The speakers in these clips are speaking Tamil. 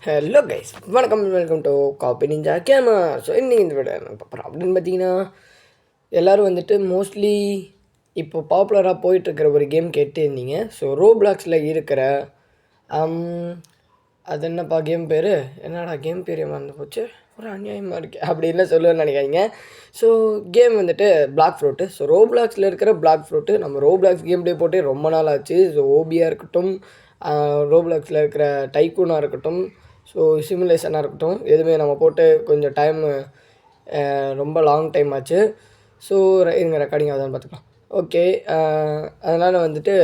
ஹலோ கைஸ், வணக்கம் welcome to copy ninja gamer. So இன்றைக்கி இந்த வீடியோ என்ன பார்க்குறோம் அப்படின்னு பார்த்தீங்கன்னா, எல்லோரும் வந்துட்டு மோஸ்ட்லி இப்போ பாப்புலராக போயிட்டுருக்கிற ஒரு கேம் கேட்டுருந்தீங்க. ஸோ ரோப்ளாக்ஸில் இருக்கிற அது என்னப்பா கேம் பேர், என்னடா கேம் பேர் மறந்து போச்சு, ஒரு அநியாயமாக இருக்குது அப்படின்னு சொல்லுவேன்னு நினைக்காதீங்க. ஸோ கேம் வந்துட்டு பிளாக் ஃப்ரூட்டு. ஸோ ரோப்ளாக்ஸில் இருக்கிற பிளாக் ஃப்ரூட்டு நம்ம ரோப்ளாக்ஸ் கேம் டே போட்டு ரொம்ப நாள் ஆச்சு. ஸோ ஓபியாக இருக்கட்டும், ரோப்ளாக்ஸில் இருக்கிற டைக்கூனாக இருக்கட்டும், ஸோ சிமுலேஷனாக இருக்கட்டும், எதுவுமே நம்ம போட்டு கொஞ்சம் ரொம்ப லாங் டைம் ஆச்சு. ஸோ இருங்க ரெக்கார்டிங் ஆகுதான்னு பார்த்துக்கலாம். ஓகே, அதனால் வந்துட்டு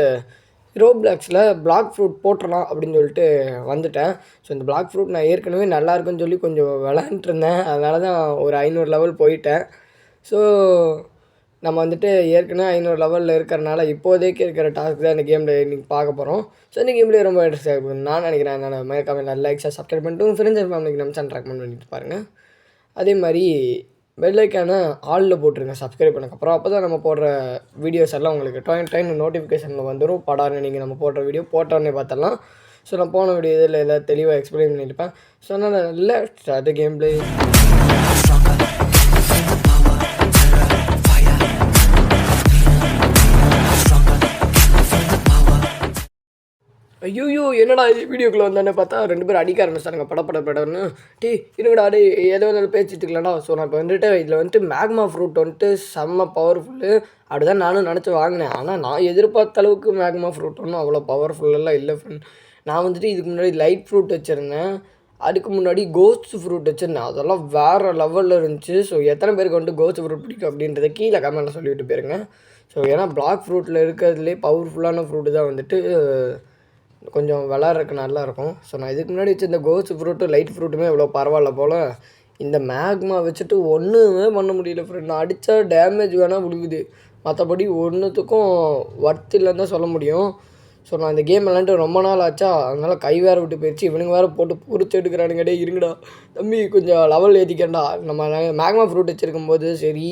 ரோப்ளாக்ஸில் பிளாக் ஃப்ரூட் போட்டுடலாம் அப்படின்னு சொல்லிட்டு வந்துட்டேன். ஸோ இந்த பிளாக் ஃப்ரூட் நான் ஏற்கனவே நல்லாயிருக்குன்னு சொல்லி கொஞ்சம் விளாண்டுருந்தேன். அதனால தான் ஒரு 500 லெவல் போயிட்டேன். ஸோ நம்ம வந்துட்டு ஏற்கனவே 500 லெவலில் இருக்கிறனால இப்போதைக்கு இருக்கிற டாஸ்க் தான் இந்த கேமில் இன்றைக்கி பார்க்க போகிறோம். ஸோ இந்த கேம்லேயே ரொம்ப இன்ட்ரெஸ்ட்டாக இருக்கும் நான் நினைக்கிறேன். அதனால் மறக்காமல் லைக்ஸாக சப்ஸ்கிரைப் பண்ணிட்டு உங்கள் ஃப்ரெண்ட்ஸ் அண்ட் ஃபேமிலிக்கு நம்ம சேனல் ரெக்கமெண்ட் பண்ணிட்டு பாருங்கள். அதே மாதிரி பெல்லைக்கான ஆளில் போட்டுருங்க சப்ஸ்கிரைப் பண்ணக்கப்புறம். அப்போ தான் நம்ம போடுற வீடியோஸ் எல்லாம் உங்களுக்கு டைம் நோட்டிஃபிகேஷனில் வந்துடும். படாருன்னு நீங்கள் நம்ம போடுற வீடியோ போட்டோன்னே பார்த்தலாம். ஸோ நான் போன வீடியோ இதில் எதாவது தெளிவாக எக்ஸ்பிளைன் பண்ணியிருப்பேன். ஸோ அதனால் நல்ல ஸ்டார்ட் கேம் பிளே. ஐயோ என்னடா வீடியோக்குள்ளே வந்தானே பார்த்தா 2 பேரும் அடிக்க ஆரம்பிச்சிட்டாங்க படன்னு. இருங்கடா ஏதோ பேசிட்டுக்கலாம்டா. ஸோ நான் இப்போ வந்துட்டு இதில் வந்துட்டு மேக்மா ஃப்ரூட் வந்துட்டு செம்ம பவர்ஃபுல்லு அப்படி தான் நானும் நினச்சி வாங்கினேன். ஆனால் நான் எதிர்பார்த்த அளவுக்கு மேக்மா ஃப்ரூட் ஒன்றும் அவ்வளோ பவர்ஃபுல்லெல்லாம் இல்லை ஃப்ரெண்ட். நான் வந்துட்டு இதுக்கு முன்னாடி லைட் ஃப்ரூட் வச்சுருந்தேன், அதுக்கு முன்னாடி கோஸ்ட் ஃப்ரூட் வச்சுருந்தேன். அதெல்லாம் வேறு லெவலில் இருந்துச்சு. ஸோ எத்தனை பேருக்கு வந்துட்டு கோஸ்ட் ஃப்ரூட் பிடிக்கும் அப்படின்றத கீழே கமெண்ட்டில் சொல்லிவிட்டு போயிருங்க. ஸோ ஏன்னா பிளாக் ஃப்ரூட்டில் இருக்கிறதுலே பவர்ஃபுல்லான ஃப்ரூட்டு தான் வந்துட்டு கொஞ்சம் விளாட்றதுக்கு நல்லாயிருக்கும். ஸோ நான் இதுக்கு முன்னாடி வச்சுருந்த கோஸ்ட் ஃப்ரூட்டும் லைட் ஃப்ரூட்டுமே இவ்வளோ பரவாயில்ல போல். இந்த மேக்மா வச்சுட்டு ஒன்றுமே பண்ண முடியல ஃப்ரெண்ட். நான் அடித்தா டேமேஜ் வேணால் விழுகுது, மற்றபடி ஒன்றுத்துக்கும் ஒர்த் இல்லைன்னு தான் சொல்ல முடியும். ஸோ நான் இந்த கேம் விளாண்டுட்டு ரொம்ப நாள் ஆச்சா, அதனால் கை வேறு விட்டு போயிடுச்சு. இவனுங்க வேறு போட்டு பொறிச்சு எடுக்கிறானுங்கடே. இருங்கடா தம்பி கொஞ்சம் லெவல் ஏற்றிக்கண்டா. நம்ம மேக்மா ஃப்ரூட் வச்சுருக்கும்போது சரி,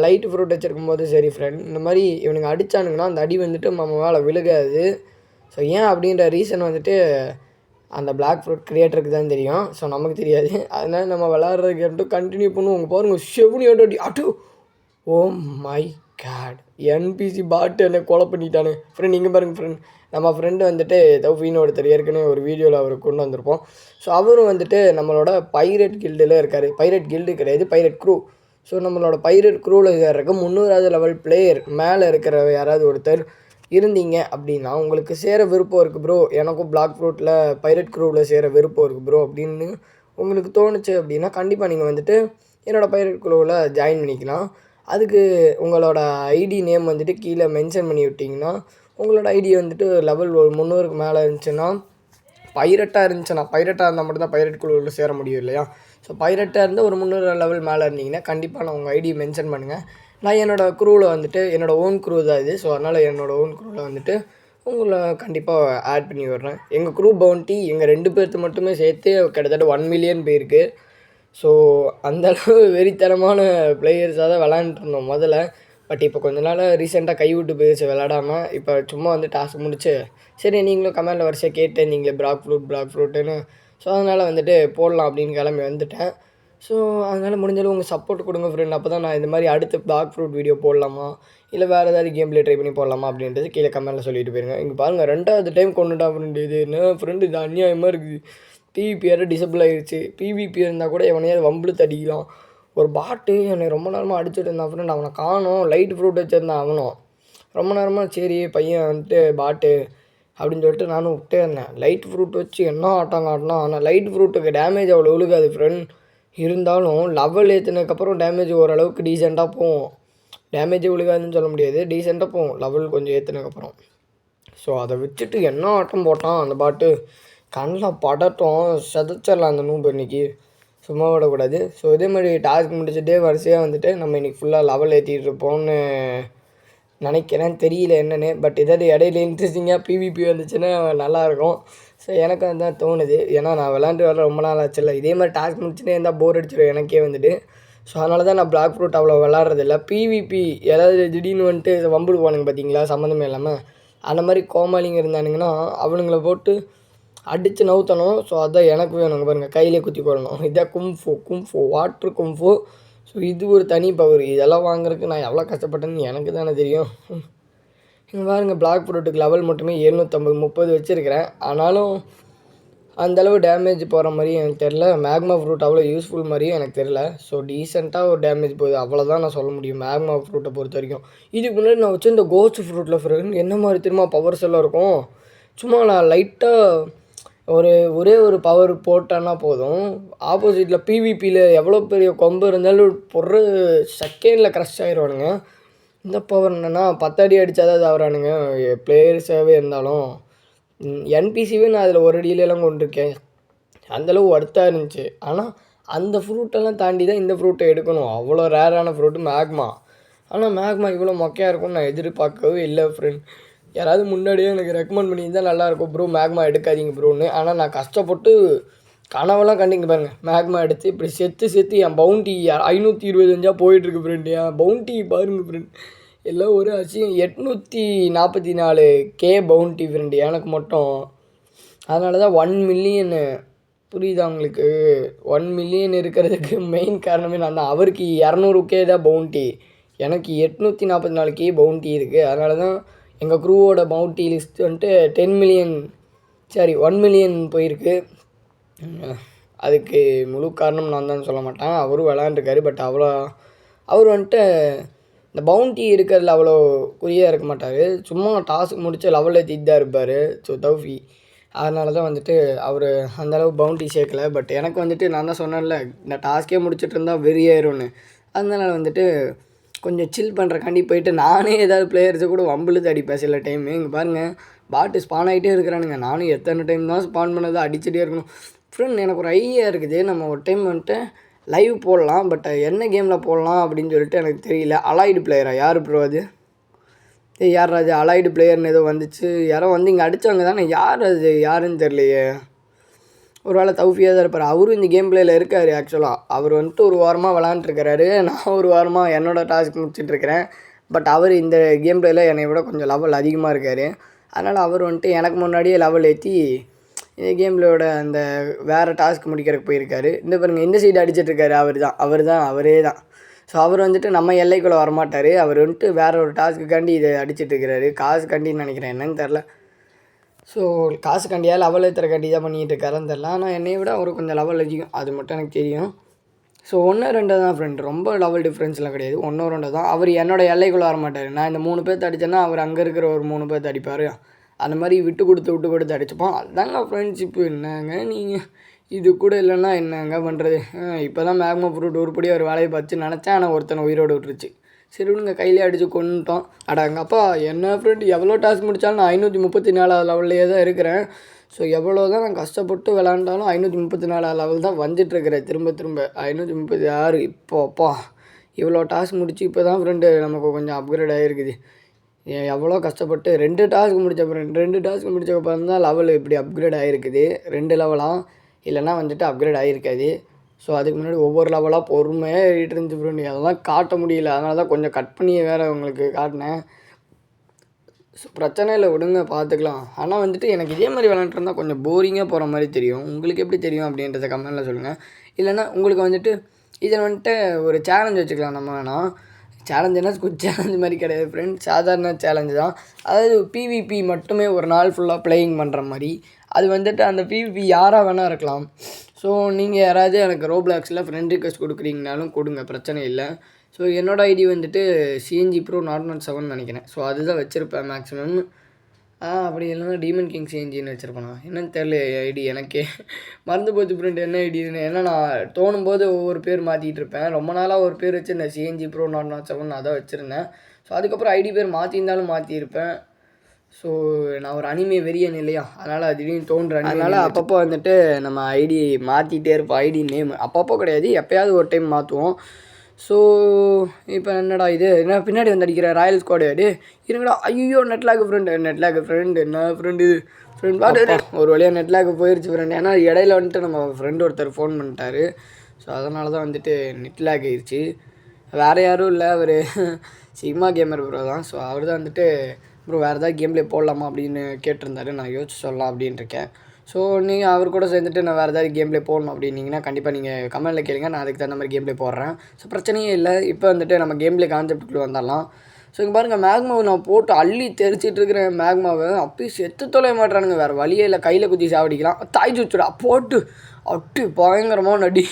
லைட் ஃப்ரூட் வச்சுருக்கும்போது சரி ஃப்ரெண்ட், இந்த மாதிரி இவனுங்க அடித்தானுங்கன்னா அந்த அடி வந்துட்டு நம்ம மேலே விழுகாது. ஸோ ஏன் அப்படின்ற ரீசன் வந்துட்டு அந்த பிளாக் ஃப்ரூட் க்ரியேட்டருக்கு தான் தெரியும். ஸோ நமக்கு தெரியாது. அதனால் நம்ம விளாட்றதுக்கு மட்டும் கண்டினியூ பண்ணுவோம். உங்கள் பாருங்கள் செவனியோட அட்டு. ஓ மை காட், என்பிசி பாட்டு என்னை கொலை பண்ணிட்டானு ஃப்ரெண்ட். இங்கே பாருங்கள் ஃப்ரெண்ட், நம்ம ஃப்ரெண்டு வந்துட்டு தௌஃபீன் ஒருத்தர் ஏற்கனவே ஒரு வீடியோவில் அவர் கொண்டு வந்திருப்போம். ஸோ அவரும் வந்துட்டு நம்மளோட பைரட் கில்டில் இருக்கார். பைரட் கில்டு கிடையாது, பைரட் க்ரூ. ஸோ நம்மளோட பைரட் க்ரூவில் இருக்க 300வது லெவல் பிளேயர் மேலே இருக்கிற யாராவது ஒருத்தர் இருந்தீங்க அப்படின்னா உங்களுக்கு சேர விருப்பம் இருக்குது ப்ரோ, எனக்கும் பிளாக் ஃப்ரூட்டில் பைரட் க்ரூவில் சேர விருப்பம் இருக்குது ப்ரோ அப்படின்னு உங்களுக்கு தோணுச்சு அப்படின்னா கண்டிப்பாக நீங்கள் வந்துட்டு என்னோடய பைரட் க்ரூவில் ஜாயின் பண்ணிக்கலாம். அதுக்கு உங்களோட ஐடி நேம் வந்துட்டு கீழே மென்ஷன் பண்ணி விட்டிங்கன்னா, உங்களோட ஐடி வந்துட்டு லெவல் ஒரு 300க்கு மேலே இருந்துச்சுன்னா, பைரட்டாக இருந்தால் மட்டும்தான் பைரட் குழுவில் சேர முடியும் இல்லையா. ஸோ பைரட்டாக இருந்தால் ஒரு 300 லெவல் மேலே இருந்தீங்கன்னா கண்டிப்பாக நான் உங்கள் ஐடி மென்ஷன் பண்ணுங்கள். நான் என்னோடய க்ரூவில் வந்துட்டு என்னோடய ஓன் க்ரூ தான் இது. ஸோ அதனால் என்னோடய ஓன் க்ரூவில் வந்துட்டு உங்களை கண்டிப்பாக ஆட் பண்ணி விட்றேன். எங்கள் க்ரூ பவுண்டி எங்கள் 2 பேர்த்து மட்டுமே சேர்த்து கிட்டத்தட்ட 1 மில்லியன் போயிருக்கு. ஸோ அந்தளவு வெறித்தனமான பிளேயர்ஸாக தான் விளாண்டுருந்தோம் முதல்ல. பட் இப்போ கொஞ்ச நாள் ரீசெண்டாக கைவிட்டு போயிடுச்சு விளாடாமல். இப்போ சும்மா வந்து டாஸ்க் முடிச்சு சரி நீங்களும் கமெண்டில் வரிசையாக கேட்டு நீங்களே பிளாக் ஃப்ரூட்டுன்னு, ஸோ அதனால் வந்துட்டு போடலாம் அப்படின்னு கிளம்பி வந்துட்டேன். ஸோ அதனால் முடிஞ்சளவு உங்கள் சப்போர்ட் கொடுங்க ஃப்ரெண்ட். அப்போ தான் நான் இந்த மாதிரி அடுத்து பிளாக் ஃப்ரூட் வீடியோ போடலாமா இல்லை வேறு ஏதாவது கேம்லேயே ட்ரை பண்ணி போடலாமா அப்படின்றது கீழே கமெண்ட்டில் சொல்லிட்டு போயிருங்க. இங்கே பாருங்கள் 2வது டைம் கொண்டுட்டா ஃப்ரெண்டு. இது என்ன ஃப்ரெண்டு, இது அநியாயமாக இருக்குது. பிவிபி வேறு டிசபிள் ஆகிடுச்சு. பிவிபி இருந்தால் கூட எவனையாவது வம்புழுத்து அடிக்கலாம். ஒரு பாட்டு என்னை ரொம்ப நேரமாக அடிச்சுட்டு இருந்தான் ஃப்ரெண்ட். அவனை காணோம். லைட் ஃப்ரூட் வச்சுருந்தான் அவனும். ரொம்ப நேரமாக சரி பையன் வந்துட்டு பாட்டு அப்படின்னு சொல்லிட்டு நானும் விட்டே இருந்தேன். லைட் ஃப்ரூட் வச்சு என்ன ஆட்டம் காட்டினா. ஆனால் லைட் ஃப்ரூட்டுக்கு டேமேஜ் அவ்வளோ விழுகாது ஃப்ரெண்ட். இருந்தாலும் லெவல் ஏற்றினதுக்கப்புறம் டேமேஜ் ஓரளவுக்கு டீசெண்டாக போகும். டேமேஜே விழுகாதுன்னு சொல்ல முடியாது, டீசெண்டாக போகும் லெவல் கொஞ்சம் ஏற்றினதுக்கப்புறம். ஸோ அதை வச்சுட்டு என்ன ஆட்டம் போட்டான் அந்த பாட்டு. கண்ணில் படட்டும் செதச்சிடலாம் அந்த நூம்பு இன்றைக்கி, சும்மா விடக்கூடாது. ஸோ இதே மாதிரி டாஸ்க் முடிச்சுட்டே வரிசையாக வந்துட்டு நம்ம இன்றைக்கி ஃபுல்லாக லெவல் ஏற்றிட்டு இருப்போம்னு நினைக்கிறேன். தெரியல என்னென்னு. பட் ஏதாவது இடையில இன்ட்ரெஸ்டிங்காக பிவிபி வந்துச்சுன்னா நல்லாயிருக்கும். ஸோ எனக்கு அதுதான் தோணுது. ஏன்னா நான் விளாண்டு வர ரொம்ப நாள் ஆச்சுல்ல. இதே மாதிரி டாஸ்க் முடிச்சுன்னே இருந்தால் போர் அடிச்சிடும் எனக்கே வந்துட்டு. ஸோ அதனால தான் நான் பிளாக் ஃப்ரூட் அவ்வளோ விளாட்றதில்ல. பிவிபி ஏதாவது திடீர்னு வந்துட்டு வம்புடுவானுங்க பார்த்தீங்களா சம்மந்தமே இல்லாமல், அந்த மாதிரி கோமாளிங்க இருந்தானுங்கன்னா அவனுங்களை போட்டு அடித்து நவுத்தணும். ஸோ அதான் எனக்கு வேணுங்க பாருங்கள், கையிலே குத்தி கொள்ளணும். இதான் கும்ஃபு வாட்ரு கும்ஃபு. ஸோ இது ஒரு தனி பவர். இதெல்லாம் வாங்குறதுக்கு நான் எவ்வளோ கஷ்டப்பட்டேன்னு எனக்கு தானே தெரியும். இங்கே பாருங்கள், பிளாக் ஃப்ரூட்டுக்கு லெவல் மட்டுமே 730 வச்சுருக்கிறேன். ஆனாலும் அந்தளவு டேமேஜ் போகிற மாதிரியும் எனக்கு தெரில. மேக்மா ஃப்ரூட் அவ்வளோ யூஸ்ஃபுல் மாதிரியும் எனக்கு தெரில. ஸோ டீசெண்டாக ஒரு டேமேஜ் போகுது, அவ்வளோதான் நான் சொல்ல முடியும் மேக்மா ஃப்ரூட்டை பொறுத்த வரைக்கும். இதுக்கு முன்னாடி நான் வச்சு இந்த கோஸ்ட் ஃப்ரூட்டில் ஃப்ரெண்ட் என்ன மாதிரி திரும்ப பவர்ஸ் எல்லாம் இருக்கும். சும்மா நான் லைட்டாக ஒரே ஒரு பவர் போட்டேன்னா போதும், ஆப்போசிட்டில் பிவிபியில் எவ்வளோ பெரிய கொம்பு இருந்தாலும் பொருள் செகண்டில் க்ரஷ் ஆகிடுவானுங்க. இந்த பவர் என்னென்னா 10 அடி அடித்தா தான் தவறானுங்க பிளேயர்ஸாகவே இருந்தாலும். என்பிசிவே நான் அதில் ஒரு அடியிலலாம் கொண்டிருக்கேன், அந்தளவு ஒர்த்தாக இருந்துச்சு. ஆனால் அந்த ஃப்ரூட்டெல்லாம் தாண்டி தான் இந்த ஃப்ரூட்டை எடுக்கணும். அவ்வளோ ரேரான ஃப்ரூட்டு மேக்மா. ஆனால் மேக்மா இவ்வளோ மொக்கையாக இருக்கும்னு நான் எதிர்பார்க்கவே இல்லை ஃப்ரெண்ட். யாராவது முன்னாடியே எனக்கு ரெக்கமெண்ட் பண்ணியிருந்தால் நல்லாயிருக்கும், ப்ரோ மேக்மா எடுக்காதீங்க ப்ரோன்னு. ஆனால் நான் கஷ்டப்பட்டு கனவெல்லாம் கண்டிங்க பாருங்கள், மேக்மா எடுத்து இப்படி செத்து என் பவுண்டி 525 போயிட்டுருக்கு ஃப்ரெண்ட். என் பவுண்டி பாருங்கள் ஃப்ரெண்ட், எல்லாம் ஒரு அசியம் 844K பவுண்டி ஃப்ரெண்டு எனக்கு மட்டும். அதனால தான் 1 மில்லியனு, புரியுதா உங்களுக்கு? 1 மில்லியன் இருக்கிறதுக்கு மெயின் காரணமே நான் தான். அவருக்கு 200K தான் பவுண்டி, எனக்கு 844K பவுண்டி இருக்குது. அதனால தான் எங்கள் க்ரூவோட பவுண்டி லிஸ்ட் வந்துட்டு 10 மில்லியன் 1 மில்லியன் போயிருக்கு. அதுக்கு முழு காரணம் நான் தான் சொல்ல மாட்டேன், அவரும் விளாண்டுருக்காரு. பட் அவர் வந்துட்டு இந்த பவுண்டி இருக்கிறதுல அவ்வளோ குறியாக இருக்க மாட்டார், சும்மா டாஸ்க் முடித்து லெவலில் ஏற்றிட்டு தான் இருப்பார். ஸோ தௌஃபி அதனால தான் வந்துட்டு அவர் அந்தளவு பவுண்டி சேர்க்கலை. பட் எனக்கு வந்துட்டு நான் தான் சொன்னேன்ல, இந்த டாஸ்க்கே முடிச்சுட்டு இருந்தால் வெறியாயிரும்னு. அதனால் வந்துட்டு கொஞ்சம் சில் பண்ணுறக்காண்டி போயிட்டு நானே ஏதாவது பிளேயர்ஸை கூட வம்பிழுத்து அடிப்பேன் சில டைமு. இங்கே பாருங்கள், பாட்டு ஸ்பான் ஆகிட்டே இருக்கிறானுங்க. நானும் எத்தனை டைம் தான் ஸ்பான் பண்ணதை அடிச்சுட்டே இருக்கணும். ஃப்ரெண்ட் எனக்கு ஒரு ஐடியா இருக்குது, நம்ம ஒரு டைம் வந்துட்டு லைவ் போடலாம். பட் என்ன கேமில் போடலாம் அப்படின்னு சொல்லிட்டு எனக்கு தெரியல. அலாய்டு பிளேயரா யார் ப்ரோ அது? யார் அது அலாய்டு பிளேயர்னு ஏதோ வந்துச்சு, யாரோ வந்து இங்கே அடித்தவங்க தானே, யார் அது யாருன்னு தெரியலையே. ஒரு வேளை தௌஃபியாக தான் இருப்பார். அவரும் இந்த கேம் பிளேயில் இருக்கார். ஆக்சுவலாக அவர் வந்துட்டு ஒரு வாரமாக விளாண்டுருக்கிறாரு, நான் ஒரு வாரமாக என்னோடய டாஸ்க் முடிச்சிட்ருக்கிறேன். பட் அவர் இந்த கேம் பிளேயில் என்னை விட கொஞ்சம் லெவல் அதிகமாக இருக்கார். அதனால் அவர் வந்துட்டு எனக்கு முன்னாடியே லெவல் ஏற்றி இந்த கேம்லோட அந்த வேறு டாஸ்க் முடிக்கிறதுக்கு போயிருக்காரு. இந்த பாருங்கள், இந்த சைடு அடிச்சிட்ருக்காரு, அவரே தான். ஸோ அவர் வந்துட்டு நம்ம எல்லைக்குள்ளே வரமாட்டார். அவர் வந்துட்டு வேறு ஒரு டாஸ்க்குக்காண்டி இதை அடிச்சிட்ருக்கிறாரு, காசுக்காண்டின்னு நினைக்கிறேன், என்னன்னு தெரில. ஸோ காசுக்காண்டியா லெவல் ஏற்றுறக்காண்டி தான் பண்ணிகிட்டு இருக்காருன்னு தெரில. ஆனால் என்னை விட அவர் கொஞ்சம் லெவல் அதிகம், அது மட்டும் எனக்கு தெரியும். ஸோ 1-2 தான் ஃப்ரெண்ட், ரொம்ப லெவல் டிஃப்ரென்ஸ்லாம் கிடையாது, 1-2 தான். அவர் என்னோடய எல்லைக்குள்ளே வரமாட்டார். நான் இந்த 3 பேர்த்து அடித்தேன்னா அவர் அங்கே இருக்கிற ஒரு 3 பேர்த்து அடிப்பார். அந்த மாதிரி விட்டு கொடுத்து அடிச்சுப்போம். அதுதாங்க ஃப்ரெண்ட்ஷிப்பு. என்னங்க நீங்கள் இது கூட இல்லைன்னா என்னங்க பண்ணுறது? இப்போ தான் மேக்மா ஃப்ரூட் உருப்படி ஒரு வேலையை பார்த்து நினச்சேன், ஆனால் ஒருத்தனை உயிரோடு விட்டுருச்சு. சரி விடுங்க, கையிலே அடித்து கொண்டுட்டோம். எங்கப்பா என்ன ஃப்ரெண்ட், எவ்வளோ டாஸ்க் முடித்தாலும் நான் 534 லெவல்லையே தான் இருக்கிறேன். ஸோ எவ்வளோ தான் நான் கஷ்டப்பட்டு விளாண்டாலும் 534 லெவல் தான் வந்துட்டுருக்கிறேன். திரும்ப 536. இப்போப்பா இவ்வளோ டாஸ்க் முடிச்சு இப்போ தான் ஃப்ரெண்டு நமக்கு கொஞ்சம் அப்கிரேட் ஆகிருக்குது. எவ்வளோ கஷ்டப்பட்டு 2 டாஸ்க் முடிச்சப்பறம் தான் லெவல் இப்படி அப்கிரேட் ஆகிருக்குது. 2 லெவலாக இல்லைன்னா வந்துட்டு அப்கிரேட் ஆகிருக்காது. ஸோ அதுக்கு முன்னாடி ஒவ்வொரு லெவலாக பொறுமையாக ஏறிட்டு இருந்துச்சு ஃப்ரெண்டு. அதெல்லாம் காட்ட முடியல, அதனால தான் கொஞ்சம் கட் பண்ணி வேறு உங்களுக்கு காட்டினேன். ஸோ பிரச்சனை இல்லை, விடுங்க பார்த்துக்கலாம். ஆனால் வந்துட்டு எனக்கு இதே மாதிரி விளாண்டுருந்தா கொஞ்சம் போரிங்காக போகிற மாதிரி தெரியும். உங்களுக்கு எப்படி தெரியும் அப்படின்றத கமெண்ட்டில் சொல்லுங்கள். இல்லைன்னா உங்களுக்கு வந்துட்டு இதில் வந்துட்டு ஒரு சேலஞ்ச் வச்சுக்கலாம். நம்ம வேணால் சேலஞ்சுனா குட் சேலஞ்ச் மாதிரி கிடையாது ஃப்ரெண்ட், சாதாரண சேலஞ்சு தான். அதாவது பிவிபி மட்டுமே ஒரு நாள் ஃபுல்லாக ப்ளேயிங் பண்ணுற மாதிரி. அது வந்துட்டு அந்த பிவிபி யாராக வேணால் இருக்கலாம். ஸோ நீங்கள் யாராவது எனக்கு ரோப்ளாக்ஸில் ஃப்ரெண்ட் ரிக்வெஸ்ட் கொடுக்குறீங்கனாலும் கொடுங்க, பிரச்சனை இல்லை. ஸோ என்னோடய ஐடி வந்துட்டு சிஎன்ஜி ப்ரோ 007 நினைக்கிறேன். ஸோ அதுதான் வச்சுருப்பேன் மேக்ஸிமம். அப்படி இல்லைன்னா டீமன் கிங் சிஎன்ஜின்னு வச்சுருப்பேன். என்னன்னு தெரில, ஐடி எனக்கே மறந்து போச்சு ஃப்ரெண்ட் என்ன ஐடின்னு. ஏன்னா நான் தோணும் போது ஒவ்வொரு பேர் மாற்றிட்டு இருப்பேன். ரொம்ப நாளாக ஒரு பேர் வச்சுருந்தேன், சிஎன்ஜி ப்ரோ 007 அதான் வச்சுருந்தேன். ஸோ அதுக்கப்புறம் ஐடி பேர் மாற்றிருந்தாலும் மாற்றிருப்பேன். ஸோ நான் ஒரு அனிமே வெறியன் இல்லையா, அதனால் திடீர்னு தோன்றேன். அதனால் அப்பப்போ வந்துட்டு நம்ம ஐடி மாற்றிட்டே இருப்போம். ஐடி நேம் அப்பப்போ கிடையாது, எப்போயாவது ஒரு டைம் மாற்றுவோம். ஸோ இப்போ என்னடா இது என்ன பின்னாடி வந்து அடிக்கிற ராயல் ஸ்குவாடு இருங்கடா. ஐயோ நெட்லாக் ஃப்ரெண்டு என்ன ஃப்ரெண்டு இது ஃப்ரெண்ட் பாட்டு ஒரு வழியாக நெட்லாக் போயிடுச்சு ஃப்ரெண்ட். ஏன்னா இடையில வந்துட்டு நம்ம ஃப்ரெண்டு ஒருத்தர் ஃபோன் பண்ணிட்டாரு. ஸோ அதனால தான் வந்துட்டு நெட்லாக் ஆயிடுச்சு. வேறு யாரும் இல்லை, அவர் சிக்மா கேமர் ப்ரோ தான். ஸோ அவர் தான் வந்துட்டு ப்ரோ வேறு ஏதாவது கேம் ப்ளே போடலாமா அப்படின்னு கேட்டிருந்தாரு. நான் யோசிச்சு சொல்லலாம் அப்படின்ட்டுருக்கேன். ஸோ நீங்கள் அவர் கூட சேர்ந்துட்டு நான் வேறு ஏதாவது கேம் ப்ளே போடணும் அப்படின்னீங்கன்னா கண்டிப்பாக நீங்கள் கமெண்ட்டில் கேளுங்க, நான் அதுக்கு தகுந்த மாதிரி கேம் ப்ளே போடுறேன். ஸோ பிரச்சனையே இல்லை. இப்போ வந்துட்டு நம்ம கேம் ப்ளே கான்செப்ட்டுக்குள்ளே வந்துடலாம். ஸோ இங்கே பாருங்கள், மேக்மாவை நான் போட்டு அள்ளி தெரிச்சிட்டு இருக்கிறேன். மேக்மாவை அப்பயும் செத்து தொலைய மாட்டானுங்க, வேறு வழியே இல்லை, கையில் குத்தி சாவடிக்கலாம். தாய் சுச்சுடா போட்டு அட்டு பயங்கரமாக நடி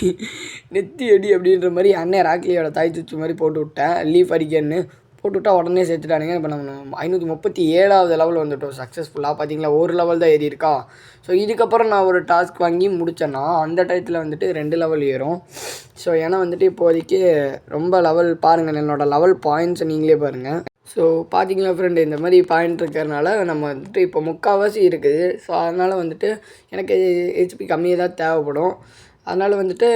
நெத்தி அடி அப்படின்ற மாதிரி அண்ணன் ராக்லியோட தாய் சுச்சு மாதிரி போட்டு விட்டேன். லீஃப் அடிக்கன்னு போட்டு விட்டா உடனே சேர்த்துட்டானுங்க. இப்போ நம்ம 537வது லெவல் வந்துவிட்டோம் சக்ஸஸ்ஃபுல்லாக. பார்த்தீங்களா, ஒரு லெவல் தான் ஏறி இருக்கா. ஸோ இதுக்கப்புறம் நான் ஒரு டாஸ்க் வாங்கி முடித்தேன்னா அந்த டயத்தில் வந்துட்டு 2 லெவல் ஏறும். ஸோ ஏன்னா வந்துட்டு இப்போதைக்கு ரொம்ப லெவல் பாருங்கள், என்னோடய லெவல் பாயிண்ட்ஸை நீங்களே பாருங்கள். ஸோ பார்த்தீங்களா ஃப்ரெண்டு, இந்த மாதிரி பாயிண்ட் இருக்கிறதுனால நம்ம வந்துட்டு இப்போ முக்கால்வாசி இருக்குது. ஸோ அதனால் வந்துட்டு எனக்கு ஹெச்பி கம்மியாக தான் தேவைப்படும். அதனால் வந்துட்டு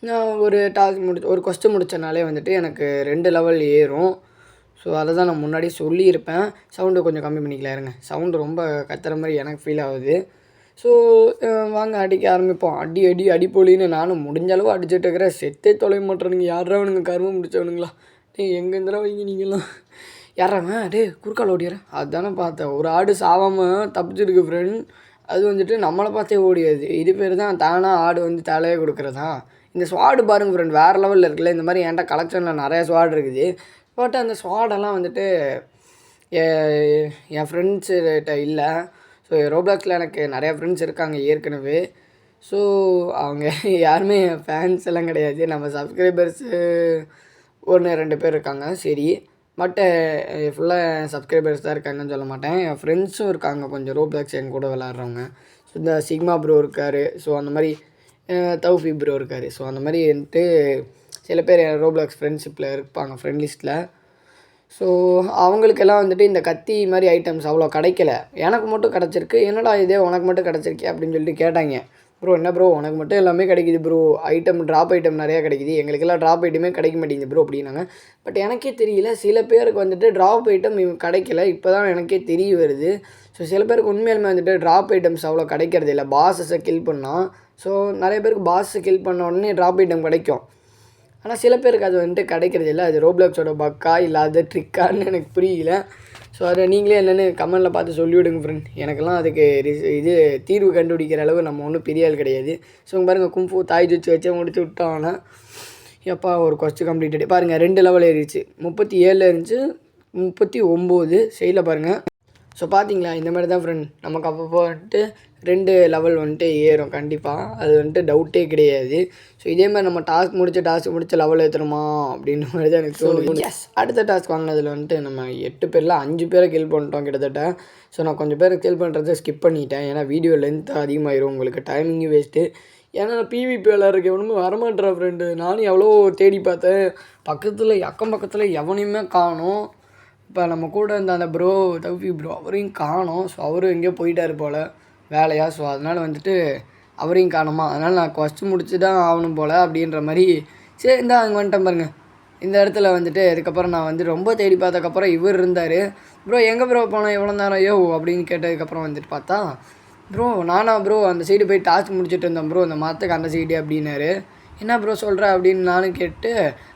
நான் ஒரு டாஸ்க் ஒரு கொஸ்டின் முடித்தனாலே வந்துட்டு எனக்கு 2 லெவல் ஏறும். ஸோ அதை தான் நான் முன்னாடி சொல்லியிருப்பேன். சவுண்டு கொஞ்சம் கம்மி பண்ணிக்கலாம் இருங்க, சவுண்டு ரொம்ப கத்துற மாதிரி எனக்கு ஃபீல் ஆகுது. ஸோ வாங்க அடிக்க ஆரம்பிப்போம். அடி அடி அடிப்பொலின்னு நானும் முடிஞ்ச அளவு அடிச்சுட்டு இருக்கிறேன். செத்தே தொலைய மாட்டேறீங்க, யாராவனுங்க கருமம் முடிச்சவனுங்களா? எங்கே இருந்தாலும் வைங்க நீங்களாம். யாராவன் குறுக்கால் ஓடிடுறேன், அதுதானே பார்த்தேன். ஒரு ஆடு சாவாமல் தப்பிச்சிருக்கு ஃப்ரெண்ட். அது வந்துட்டு நம்மளை பார்த்தே ஓடியாது. இது பேர் தான் தானாக ஆடு வந்து தலையே கொடுக்குறதா. இந்த ஸ்வாடு பாருங்கள் ஃப்ரெண்ட், வேறு லெவலில் இருக்குல்ல. இந்த மாதிரி என்கிட்ட கலெக்ஷனில் நிறையா ஸ்வாட் இருக்குது. பட் அந்த ஸ்வாடெல்லாம் வந்துட்டு என் ஃப்ரெண்ட்ஸுகிட்ட இல்லை. ஸோ ரோப்ளாக்ஸில் எனக்கு நிறையா ஃப்ரெண்ட்ஸ் இருக்காங்க ஏற்கனவே. ஸோ அவங்க யாருமே ஃபேன்ஸ் எல்லாம் கிடையாது. நம்ம சப்ஸ்கிரைபர்ஸு 1-2 பேர் இருக்காங்க சரி. பட் ஃபுல்லாக சப்ஸ்கிரைபர்ஸ் தான் இருக்காங்கன்னு சொல்ல மாட்டேன். என் ஃப்ரெண்ட்ஸும் இருக்காங்க கொஞ்சம் ரோப்ளாக்ஸ் என் கூட விளாட்றவங்க. ஸோ இந்த சிக்மா ப்ரோ இருக்கார். ஸோ அந்த மாதிரி தௌஃபி ப்ரோ இருக்கார். ஸோ அந்த மாதிரி வந்துட்டு சில பேர் ரோப்ளாக்ஸ் ஃப்ரெண்ட்ஷிப்பில் இருப்பாங்க, ஃப்ரெண்ட் லிஸ்ட்டில். ஸோ அவங்களுக்கெல்லாம் வந்துட்டு இந்த கத்தி மாதிரி ஐட்டம்ஸ் அவ்வளோ கிடைக்கல. எனக்கு மட்டும் கிடச்சிருக்கு. என்னடா இதே உனக்கு மட்டும் கிடச்சிருக்கே அப்படின்னு சொல்லிட்டு கேட்டாங்க. ப்ரோ என்ன ப்ரோ உனக்கு மட்டும் எல்லாமே கிடைக்கிது ப்ரோ, ட்ராப் ஐட்டம் நிறையா கிடைக்கிது, எங்களுக்கெல்லாம் ட்ராப் ஐட்டமே கிடைக்க மாட்டேங்குது ப்ரோ அப்படின்னாங்க. பட் எனக்கே தெரியல, சில பேருக்கு வந்துட்டு ட்ராப் ஐட்டம் கிடைக்கல. இப்போ தான் எனக்கே தெரிய வருது. ஸோ சில பேருக்கு உண்மையிலுமே வந்துட்டு ட்ராப் ஐட்டம்ஸ் அவ்வளோ கிடைக்கிறது இல்லை. பாஸஸை கில் பண்ணால் ஸோ நிறைய பேருக்கு பாஸை கில் பண்ண உடனே ட்ராப் ஐட்டம் கிடைக்கும். ஆனால் சில பேருக்கு அது வந்துட்டு கிடைக்கிறது இல்லை. அது ரோப்ளாக்ஸோட பக்கா இல்லை அது ட்ரிக்கான்னு எனக்கு புரியல. ஸோ அதை நீங்களே என்னென்னு கமெண்டில் பார்த்து சொல்லிவிடுங்க ஃப்ரெண்ட். எனக்கெல்லாம் அதுக்கு இது தீர்வு கண்டுபிடிக்கிற அளவு நம்ம ஒன்றும் பெரிய ஆள் கிடையாது. ஸோ பாருங்கள், கும்ஃபு தாய் ஜுச்சு வச்சே முடிச்சு விட்டோன்னா எப்பா ஒரு கொஸ்டின் கம்ப்ளீட்டட். பாருங்கள் 2 லெவல் ஏறிச்சு. 37 இருந்துச்சு, 39 சைடில் பாருங்கள். ஸோ பார்த்தீங்களா, இந்த மாதிரி தான் ஃப்ரெண்ட் நமக்கு அப்பப்போ வந்துட்டு 2 லெவல் வந்துட்டு ஏறும் கண்டிப்பாக. அது வந்துட்டு டவுட்டே கிடையாது. ஸோ இதே மாதிரி நம்ம டாஸ்க் முடிச்சு லெவல் ஏற்றணுமா அப்படின்ற மாதிரி தான் எனக்கு தோணுது. எஸ், அடுத்த டாஸ்க் வாங்கினதில் வந்துட்டு நம்ம 8 பேரில் 5 பேரை கில் பண்ணிட்டோம் கிட்டத்தட்ட. ஸோ நான் கொஞ்சம் பேரை கில் பண்ணுறதை ஸ்கிப் பண்ணிட்டேன். ஏன்னா வீடியோ லென்த் அதிகமாகிடும், உங்களுக்கு டைமிங்கும் வேஸ்ட்டு. ஏன்னா பிவிபி விளாட்றதுக்கு எவனுமே வரமாட்டேன் ஃப்ரெண்டு. நானும் எவ்வளோ தேடி பார்த்தேன், அக்கம் பக்கத்தில் எவனையுமே காணோம். இப்போ நம்ம கூட இருந்த அந்த ப்ரோ தௌஃபி ப்ரோ அவரையும் காணோம். ஸோ அவரும் எங்கேயோ போயிட்டார் போல் வேலையா. ஸோ அதனால் வந்துட்டு அவரையும் காணுமா. அதனால் நான் கொஸ்டின் முடிச்சு தான் ஆகணும் போல் அப்படின்ற மாதிரி சரி இருந்தால் அங்கே வந்துட்டேன் பாருங்கள். இந்த இடத்துல வந்துட்டு அதுக்கப்புறம் நான் வந்து ரொம்ப தேடி பார்த்ததுக்கப்புறம் இவர் இருந்தார். ப்ரோ எங்கே ப்ரோ போனோம் எவ்வளோ நேரம் ஐயோ அப்படின்னு கேட்டதுக்கப்புறம் வந்துட்டு பார்த்தா ப்ரோ நானா ப்ரோ அந்த சைடு போய் டாஸ்க் முடிச்சுட்டு இருந்தேன் ப்ரோ, இந்த மரத்துக்கு அந்த சைடு அப்படின்னாரு. என்ன ப்ரோ சொல்கிற அப்படின்னு நானும் கேட்டு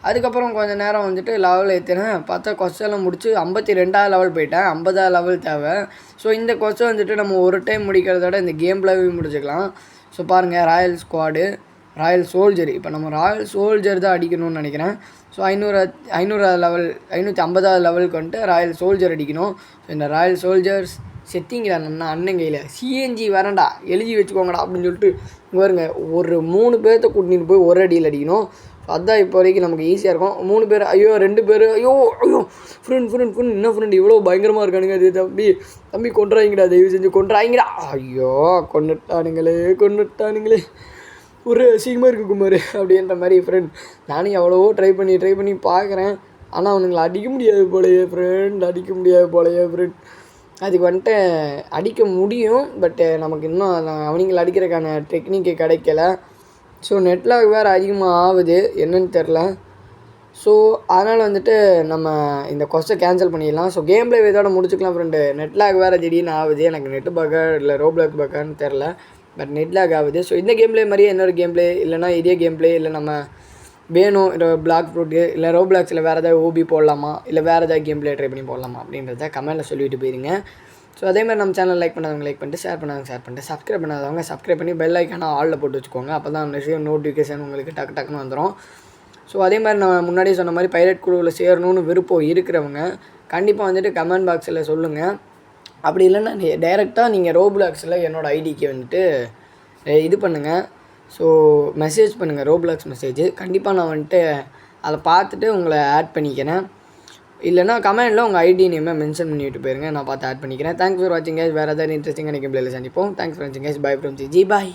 அதுக்கப்புறம் கொஞ்சம் நேரம் வந்துட்டு லெவல் ஏற்றினேன். பார்த்தா கொஸ்டின்லாம் முடிச்சு 52வது லெவல் போயிட்டேன். 50வது லெவல் தேவை. ஸோ இந்த கொஸ்டின் வந்துட்டு நம்ம ஒரு டைம் முடிக்கிறதோட இந்த கேம் பிளேவே முடிச்சுக்கலாம். ஸோ பாருங்கள், ராயல் ஸ்குவாடு, ராயல் சோல்ஜர். இப்போ நம்ம ராயல் சோல்ஜர் தான் அடிக்கணும்னு நினைக்கிறேன். ஸோ 500வது லெவல் 550வது லெவலுக்கு வந்துட்டு ராயல் சோல்ஜர் அடிக்கணும். ஸோ இந்த ராயல் சோல்ஜர்ஸ் செத்திங்களா நம்ம அண்ணன் கையில் சிஎன்ஜி வரேன்டா எழுதி வச்சுக்கோங்கடா அப்படின்னு சொல்லிட்டு பாருங்க, ஒரு 3 பேர்த்த கூட்டிகிட்டு போய் ஒரு அடியில் அடிக்கணும். ஸோ அதுதான் இப்போ வரைக்கும் நமக்கு ஈஸியாக இருக்கும். 3 பேர் ஐயோ 2 பேர் ஐயோ ஃப்ரெண்ட் என்ன ஃப்ரெண்ட் இவ்வளோ பயங்கரமாக இருக்கானுங்க. அது தம்பி கொண்டுறாங்கடா, தயவு செஞ்சு கொண்டுறாங்கடா. ஐயோ கொண்டுட்டானுங்களே ஒரு அசிங்கமாக இருக்குது குமார் அப்படின்ற மாதிரி ஃப்ரெண்ட். நானும் எவ்வளவோ ட்ரை பண்ணி பார்க்குறேன். ஆனால் அவனுங்களை அடிக்க முடியாது போலையே ஃப்ரெண்ட். அதுக்கு வந்துட்டு அடிக்க முடியும். பட்டு நமக்கு இன்னும் அவங்களை அடிக்கிறதுக்கான டெக்னிக்கு கிடைக்கல. ஸோ நெட்லாக் வேறு அதிகமாக ஆகுது, என்னன்னு தெரில. ஸோ அதனால் வந்துட்டு நம்ம இந்த கொஸ்ட்டை கேன்சல் பண்ணிடலாம். ஸோ கேம் பிளே இதோட முடிச்சுக்கலாம் ஃப்ரெண்டு. நெட்லாக் வேறு திடீர்னு ஆகுது. எனக்கு நெட்டு பக்கா இல்லை ரோப்ளாக் பக்கான்னு தெரில, பட் நெட்லாக் ஆகுது. ஸோ இந்த கேம் பிளே மாதிரியே இன்னொரு கேம் பிளே இல்லைனா இதே கேம் பிளே இல்லை நம்ம வேணும் இல்லை பிளாக் ஃப்ரூட்டு இல்லை ரோப்ளாக்ஸில் வேறு ஏதாவது ஓபி போடலாமா இல்லை வேறு ஏதாவது கேம் பிளே ட்ரை பண்ணி போடலாமா அப்படின்றத கமெண்ட்டில் சொல்லிவிட்டு போயிருங்க. ஸோ அதேமாதிரி நம்ம சேனல் லைக் பண்ணாதவங்க லைக் பண்ணிட்டு, ஷேர் பண்ணாதவங்க ஷேர் பண்ணிட்டு, சப்ஸ்கிரைப் பண்ணாதவங்க சப்ஸ்கிரைப் பண்ணி பெல் ஐக்கான ஆலில் போட்டு வச்சுக்கோங்க. அப்போ தான் நோட்டிஃபிகேஷன் உங்களுக்கு டக்குன்னு வந்துடும். ஸோ அதே மாதிரி நான் முன்னாடியே சொன்ன மாதிரி பைரட் குழுவில் சேரணும்னு விருப்பம் இருக்கிறவங்க கண்டிப்பாக வந்துட்டு கமெண்ட் பாக்ஸில் சொல்லுங்கள். அப்படி இல்லைன்னா டைரெக்டாக நீங்கள் ரோப்ளாக்ஸில் என்னோடய ஐடிக்கு வந்துட்டு இது பண்ணுங்கள். ஸோ மெசேஜ் பண்ணுங்கள், ரோப்ளாக்ஸ் மெசேஜ். கண்டிப்பாக நான் வந்துட்டு அதை பார்த்துட்டு உங்களை ஆட் பண்ணிக்கிறேன். இல்லைனா கமெண்டில் உங்கள் ஐடி நேமை மென்ஷன் பண்ணிவிட்டு போயிருங்க, நான் பார்த்து ஆட் பண்ணிக்கிறேன். தேங்க்ஸ் ஃபார் வாட்சிங் கைஸ். வேறு ஏதாவது இன்ட்ரெஸ்டிங்காக கேம் பிளேயில் சந்திப்போம். தேங்க்ஸ் ஃபார் வாட்சிங் guys. By from G. Bye.